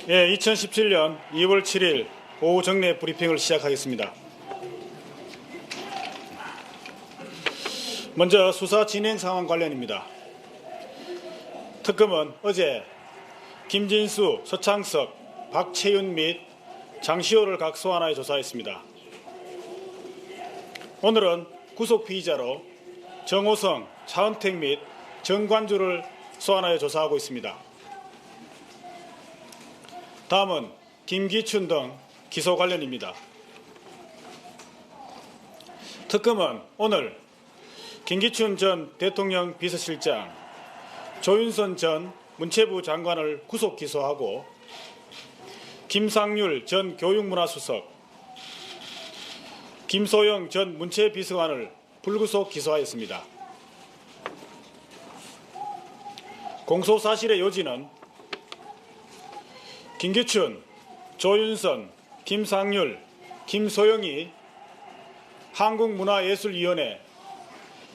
예, 2017년 2월 7일 오후 정례 브리핑을 시작하겠습니다. 먼저 수사 진행 상황 관련입니다. 특검은 어제 김진수, 서창석, 박채윤 및 장시호를 각 소환하여 조사했습니다. 오늘은 구속 피의자로 정호성, 차은택 및 정관주를 소환하여 조사하고 있습니다. 다음은 김기춘 등 기소 관련입니다. 특검은 오늘 김기춘 전 대통령 비서실장, 조윤선 전 문체부 장관을 구속 기소하고 김상률 전 교육문화수석, 김소영 전 문체비서관을 불구속 기소하였습니다. 공소사실의 요지는 김기춘, 조윤선, 김상률, 김소영이 한국문화예술위원회,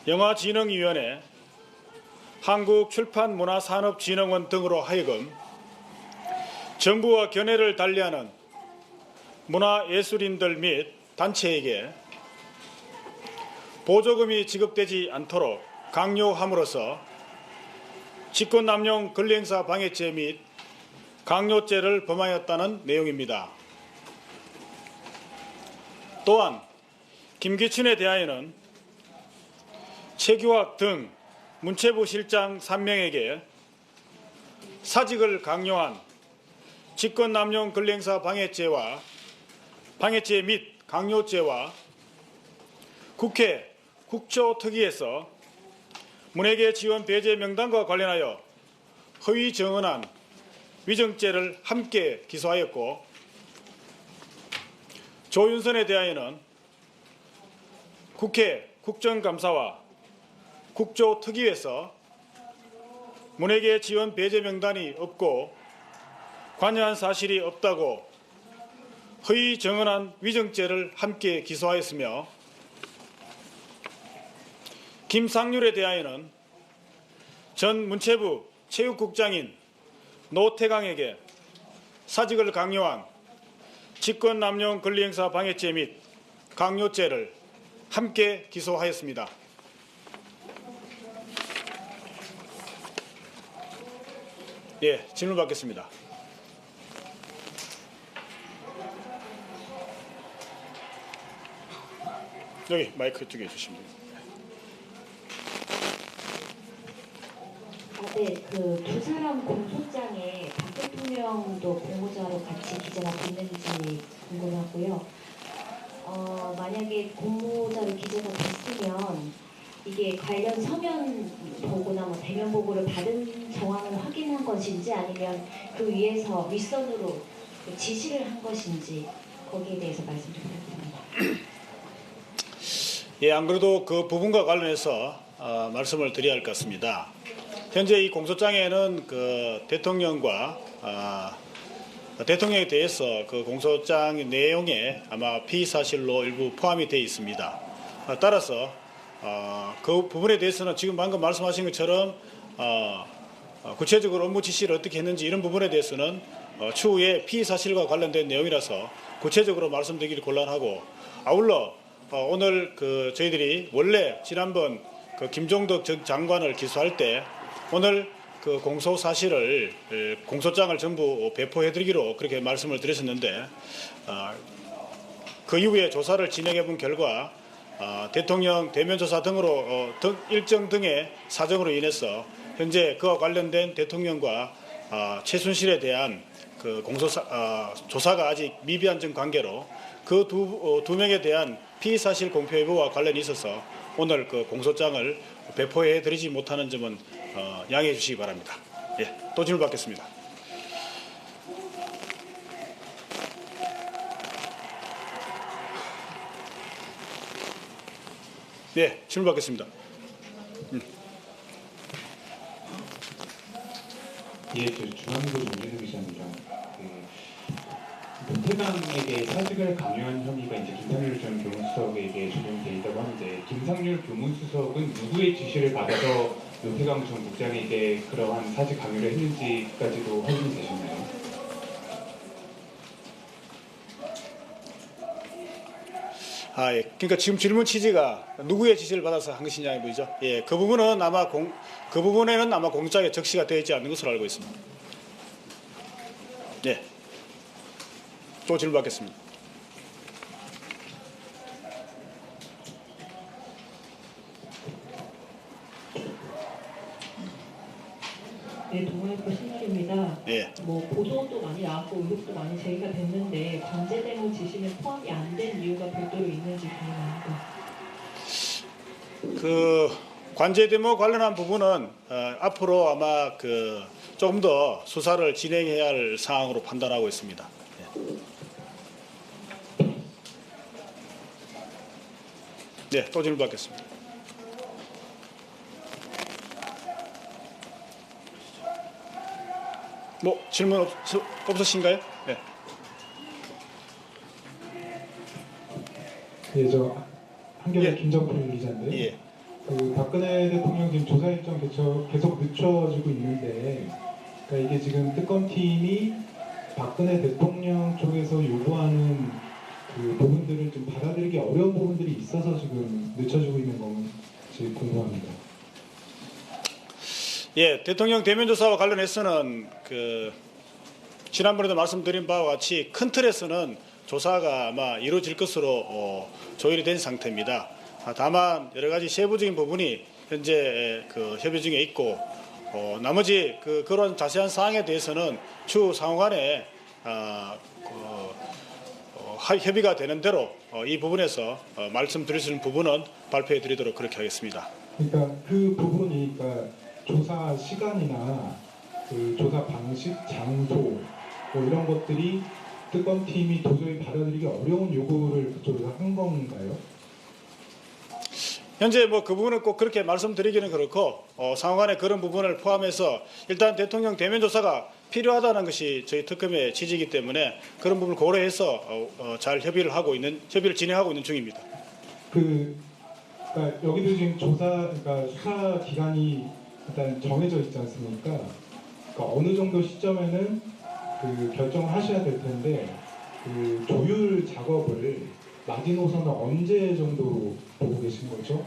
영화진흥위원회, 한국출판문화산업진흥원 등으로 하여금 정부와 견해를 달리하는 문화예술인들 및 단체에게 보조금이 지급되지 않도록 강요함으로써 직권남용 권리행사 방해죄 및 강요죄를 범하였다는 내용입니다. 또한 김기춘에 대하여는 최규학 등 문체부 실장 3명에게 사직을 강요한 직권남용 권리행사 방해죄 및 강요죄와 국회 국조특위에서 문해계 지원 배제 명단과 관련하여 허위 정언한 위증죄를 함께 기소하였고, 조윤선에 대하여는 국회 국정감사와 국조특위에서 문해계 지원 배제 명단이 없고 관여한 사실이 없다고 허위 정언한 위증죄를 함께 기소하였으며, 김상률에 대하여는 전 문체부 체육국장인 노태강에게 사직을 강요한 직권남용 권리행사 방해죄 및 강요죄를 함께 기소하였습니다. 예, 질문 받겠습니다. 여기 마이크 쪽에 주시면 됩니다. 네, 그 두 사람 공소장에 박 대통령도 공모자로 같이 기재가 됐는지 궁금하고요. 만약에 공모자로 기재가 됐으면 이게 관련 서면 보고나 대면 보고를 받은 정황을 확인한 것인지 아니면 그 위에서 윗선으로 지시를 한 것인지 거기에 대해서 말씀 좀 부탁드립니다. 예, 안 그래도 그 부분과 관련해서 말씀을 드려야 할 것 같습니다. 현재 이 공소장에는 그 대통령과 대통령에 대해서 그 공소장 내용에 아마 피의 사실로 일부 포함이 되어 있습니다. 따라서 그 부분에 대해서는 지금 방금 말씀하신 것처럼 구체적으로 업무 지시를 어떻게 했는지 이런 부분에 대해서는 추후에 피의 사실과 관련된 내용이라서 구체적으로 말씀드리기 곤란하고, 아울러 오늘 그 저희들이 원래 지난번 그 김종덕 전 장관을 기소할 때 오늘 그 공소 사실을 공소장을 전부 배포해드리기로 그렇게 말씀을 드렸었는데, 그 이후에 조사를 진행해 본 결과 대통령 대면 조사 등으로 일정 등의 사정으로 인해서 현재 그와 관련된 대통령과 최순실에 대한 그 조사가 아직 미비한 점 관계로 그 두 명에 대한 피의 사실 공표 여부와 관련이 있어서 오늘 그 공소장을 배포해 드리지 못하는 점은 양해해 주시기 바랍니다. 예, 또 질문 받겠습니다. 네, 질문 받겠습니다. 예, 중앙구 윤재수 기자입니다. 노태강에게 사직을 강요한 혐의가 이제 김상률 전 교문수석에게 적용돼 있다고 하는데, 김상률 교문수석은 누구의 지시를 받아서 노태강 전 국장에게 그러한 사직 강요를 했는지까지도 확인이 되셨나요? 예. 그러니까 지금 질문 취지가 누구의 지시를 받아서 한 것이냐 이거죠. 예, 그 부분은 아마 그 부분에는 아마 공장에 적시가 되어 있지 않는 것으로 알고 있습니다. 예. 또 질문 받겠습니다. 네, 동아일보 신날입니다. 예. 뭐 보도도 많이 나왔고 의혹도 많이 제기가 됐는데 관제대모 지시는 포함이 안 된 이유가 별도로 있는지 궁금합니다. 그 관제 대모 관련한 부분은 앞으로 아마 그 조금 더 수사를 진행해야 할 사항으로 판단하고 있습니다. 네, 또 질문 받겠습니다. 뭐 질문 없으신가요? 네. 예, 저 한겨레 예. 김정필 기자인데요. 예. 그 박근혜 대통령 지금 조사 일정 계속 늦춰지고 있는데, 그러니까 이게 지금 특검팀이 박근혜 대통령 쪽에서 요구하는 그 부분들을 좀 받아들이기 어려운 부분들이 있어서 지금 늦춰지고 있는 건지 궁금합니다. 예, 대통령 대면 조사와 관련해서는 그 지난번에도 말씀드린 바와 같이 큰 틀에서는 조사가 아마 이루어질 것으로 조율이 된 상태입니다. 다만 여러 가지 세부적인 부분이 현재 그 협의 중에 있고 나머지 그런 자세한 사항에 대해서는 추후 상호간에 협의가 되는 대로 이 부분에서 말씀드릴 수 있는 부분은 발표해 드리도록 그렇게 하겠습니다. 그러니까 그 부분이 그러니까 조사 시간이나 그 조사 방식, 장소 뭐 이런 것들이 특검팀이 도저히 받아들이기 어려운 요구를 그쪽에서 한 건가요? 현재 뭐 그 부분은 꼭 그렇게 말씀드리기는 그렇고 상호간에 그런 부분을 포함해서 일단 대통령 대면 조사가 필요하다는 것이 저희 특검의 취지이기 때문에 그런 부분을 고려해서 잘 협의를 진행하고 있는 중입니다. 그러니까 여기도 지금 그러니까 수사 기간이 일단 정해져 있지 않습니까? 그러니까 어느 정도 시점에는 그 결정을 하셔야 될 텐데 그 조율 작업을 마지노선을 언제 정도로 보고 계신 거죠?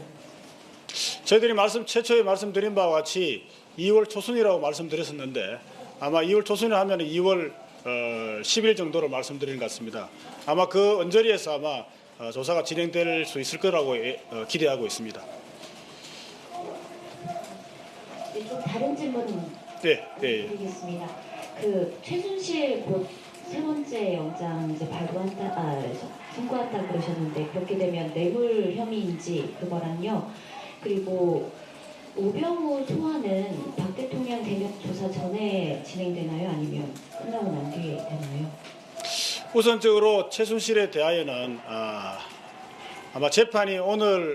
저희들이 최초에 말씀드린 바와 같이 2월 초순이라고 말씀드렸었는데 아마 2월 초순에 하면 2월 10일 정도로 말씀드린 것 같습니다. 아마 그 언저리에서 아마 조사가 진행될 수 있을 거라고 기대하고 있습니다. 네, 좀 다른 질문 네, 네. 드리겠습니다. 그 최순실 곧 세 번째 영장 이제 선고한다 그러셨는데 그렇게 되면 뇌물 혐의인지 그거랑요. 그리고 오병우 소환은 박 대통령 대면 조사 전에 진행되나요? 아니면 끝나고 난 뒤에 되나요? 우선적으로 최순실에 대하여는 아마 재판이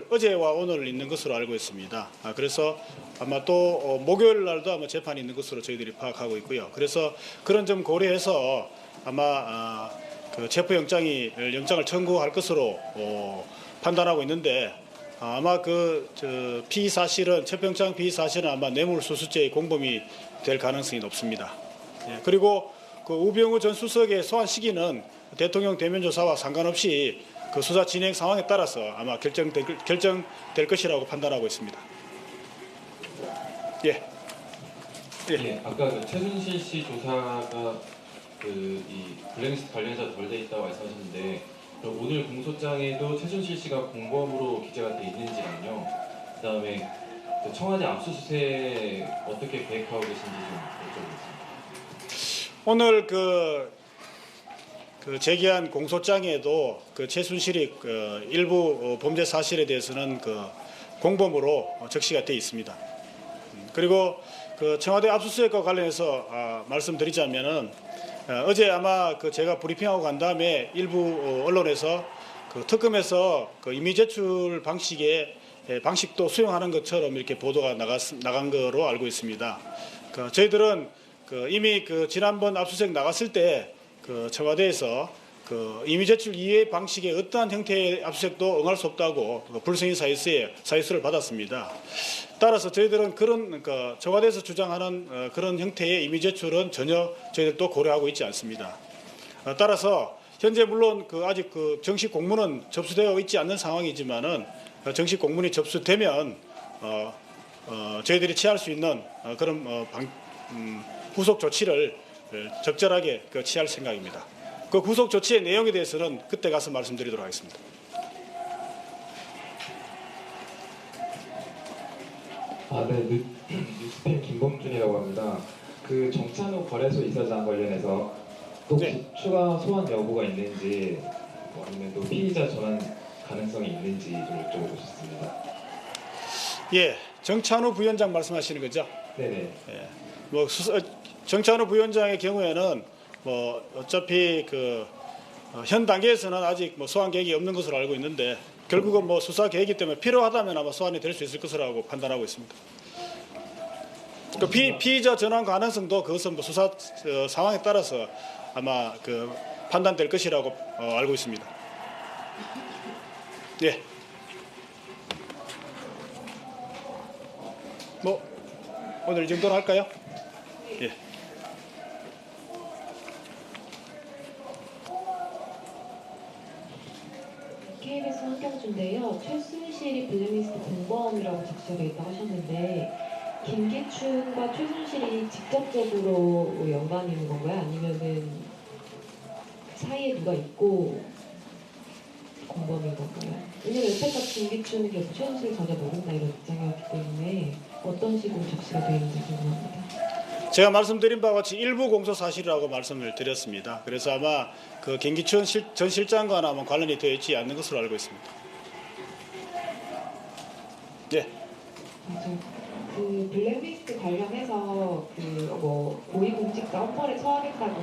어제와 오늘 있는 것으로 알고 있습니다. 그래서 아마 또 목요일 날도 아마 재판이 있는 것으로 저희들이 파악하고 있고요. 그래서 그런 점 고려해서 아마 그 체포영장을 청구할 것으로 판단하고 있는데 아마 체포영장 피의 사실은 아마 뇌물수수죄의 공범이 될 가능성이 높습니다. 예, 그리고 그 우병우 전 수석의 소환 시기는 대통령 대면 조사와 상관없이 그 수사 진행 상황에 따라서 아마 결정될 것이라고 판단하고 있습니다. 예. 예, 아까 그 최순실 씨 조사가 이 블랙리스트 관련해서 덜 돼 있다고 말씀하셨는데 그럼 오늘 공소장에도 최순실 씨가 공범으로 기재가 돼 있는지랑요. 그다음에 그 청와대 압수수색 어떻게 계획하고 계신지 좀 여쭤보겠습니다. 오늘 그 제기한 공소장에도 그 최순실이 일부 범죄 사실에 대해서는 공범으로 적시가 되어 있습니다. 그리고 그 청와대 압수수색과 관련해서 말씀드리자면은 어제 아마 제가 브리핑하고 간 다음에 일부 언론에서 특검에서 이미 제출 방식도 수용하는 것처럼 이렇게 보도가 나간 거로 알고 있습니다. 저희들은 이미 지난번 압수수색 나갔을 때 청와대에서 이미 제출 이외의 방식의 어떠한 형태의 압수수색도 응할 수 없다고 불성인 사유서를 받았습니다. 따라서 저희들은 청와대에서 주장하는 그런 형태의 이미 제출은 전혀 저희들도 고려하고 있지 않습니다. 따라서 현재 물론 그 아직 그 정식 공문은 접수되어 있지 않는 상황이지만은 정식 공문이 접수되면 저희들이 취할 수 있는 그런 후속 조치를 적절하게 취할 생각입니다. 그 후속 조치의 내용에 대해서는 그때 가서 말씀드리도록 하겠습니다. 네, 뉴스팸 김범준이라고 합니다. 그 정찬우 거래소 이사장 관련해서 또 네. 추가 소환 여부가 있는지 뭐 아니면 또 피의자 전환 가능성이 있는지 좀 여쭤보고 싶습니다. 예, 정찬우 부위원장 말씀하시는 거죠? 네네. 뭐 정찬우 부위원장의 경우에는 뭐 어차피 현 단계에서는 아직 뭐 소환 계획이 없는 것으로 알고 있는데 결국은 뭐 수사 계획이기 때문에 필요하다면 아마 소환이 될 수 있을 것이라고 판단하고 있습니다. 그 피의자 전환 가능성도 그것은 뭐 수사 상황에 따라서 아마 판단될 것이라고 알고 있습니다. 예. 뭐 오늘 이 정도로 할까요? 예. KBS 환경주인데요. 최순실이 블랙리스트 공범이라고 적시되어 있다고 하셨는데 김기춘과 최순실이 직접적으로 연관이 있는 건가요? 아니면은 그 사이에 누가 있고 공범인 건가요? 왜냐면 여태까지 김기춘은 계속 최순실을 전혀 모른다 이런 입장이었기 때문에 어떤 식으로 적시가 되어 있는지 궁금합니다. 제가 말씀드린 바와 같이 일부 공소 사실이라고 말씀을 드렸습니다. 그래서 아마 김기춘 전 실장과는 아마 관련이 되어 있지 않는 것으로 알고 있습니다. 예. 맞아요. 그 블랙리스트 관련해서 뭐 고위공직자 엄벌에 처하겠다고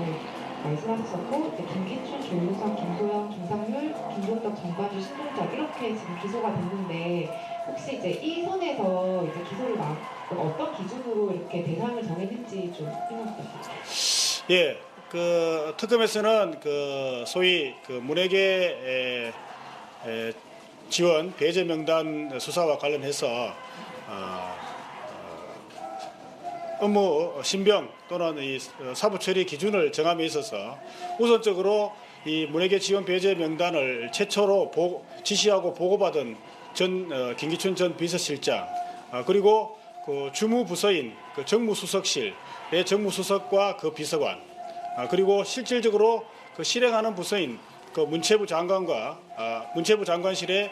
말씀하셨었고 김기춘, 조유성, 김소영, 김상률, 김종덕, 정관주, 신동작 이렇게 지금 기소가 됐는데 혹시 이제 이 선에서 이제 기소를 어떤 기준으로 이렇게 대상을 정했는지 좀 설명 부탁드립니다. 예. 특검에서는 소위 문해계 지원 배제 명단 수사와 관련해서 업무 신병 또는 이 사부 처리 기준을 정함에 있어서 우선적으로 이 문해계 지원 배제 명단을 최초로 지시하고 보고받은 김기춘 전 비서실장 그리고 주무부서인 정무수석실의 정무수석과 비서관 그리고 실질적으로 실행하는 부서인 문체부 장관과 문체부 장관실의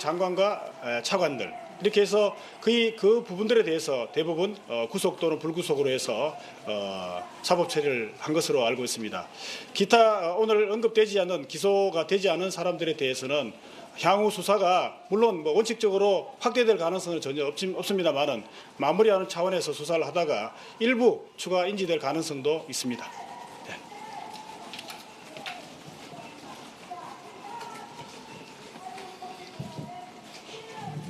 장관과 차관들 이렇게 해서 그 부분들에 대해서 대부분 구속 또는 불구속으로 해서 사법 처리를 한 것으로 알고 있습니다. 기타 오늘 언급되지 않은 기소가 되지 않은 사람들에 대해서는 향후 수사가 물론 뭐 원칙적으로 확대될 가능성은 전혀 없습니다만은 마무리하는 차원에서 수사를 하다가 일부 추가 인지될 가능성도 있습니다.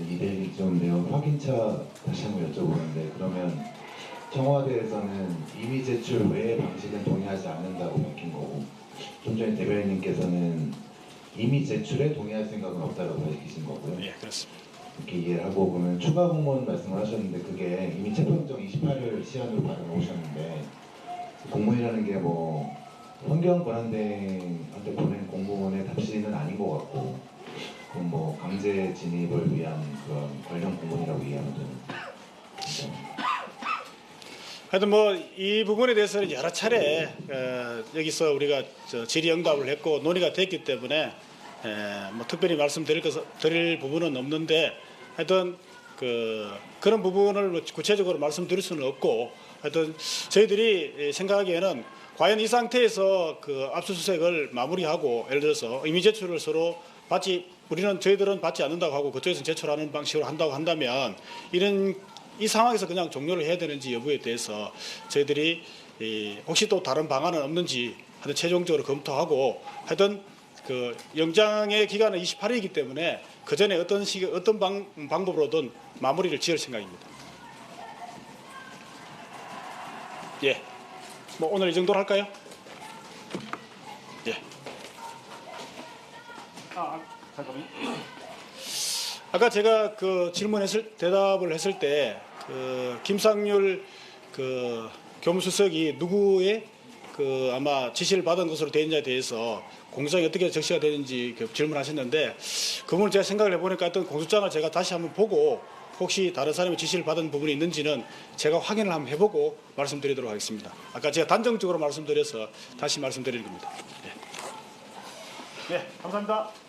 이대일 좀 내용 확인차 다시 한번 여쭤보는데 그러면 청와대에서는 이미 제출 외의 방식은 동의하지 않는다고 밝힌 거고 좀 전에 대변인님께서는 이미 제출에 동의할 생각은 없다고 밝히신 거고요. 예, 그렇습니다. 이렇게 이해를 하고 그러면 추가 공무원 말씀을 하셨는데 그게 이미 체포영장 28일 시한으로 받아놓으셨는데 공무원이라는 게 뭐 환경 권한대행한테 보낸 공무원의 답시는 아닌 것 같고 그럼 뭐 강제 진입을 위한 그런 관련 공무원이라고 이해하면 됩니다. 하여튼 뭐 이 부분에 대해서는 여러 차례 여기서 우리가 질의응답을 했고 논의가 됐기 때문에 뭐 특별히 드릴 부분은 없는데 하여튼 그런 부분을 뭐 구체적으로 말씀드릴 수는 없고 하여튼 저희들이 생각하기에는 과연 이 상태에서 압수수색을 마무리하고 예를 들어서 임의 제출을 서로 저희들은 받지 않는다고 하고 그쪽에서 제출하는 방식으로 한다고 한다면 이 상황에서 그냥 종료를 해야 되는지 여부에 대해서 저희들이 혹시 또 다른 방안은 없는지 하여튼 최종적으로 검토하고 하여튼 영장의 기간은 28일이기 때문에 그 전에 어떤 방법으로든 마무리를 지을 생각입니다. 예. 뭐 오늘 이 정도로 할까요? 예. 잠깐만요. 아까 제가 대답을 했을 때 김상률 교무수석이 누구의 그 아마 지시를 받은 것으로 되는지에 대해서 공소장이 어떻게 적시가 되는지 질문하셨는데 그 부분을 제가 생각을 해보니까 어떤 공소장을 제가 다시 한번 보고 혹시 다른 사람의 지시를 받은 부분이 있는지는 제가 확인을 한번 해보고 말씀드리도록 하겠습니다. 아까 제가 단정적으로 말씀드려서 다시 말씀드리는 겁니다. 네, 감사합니다.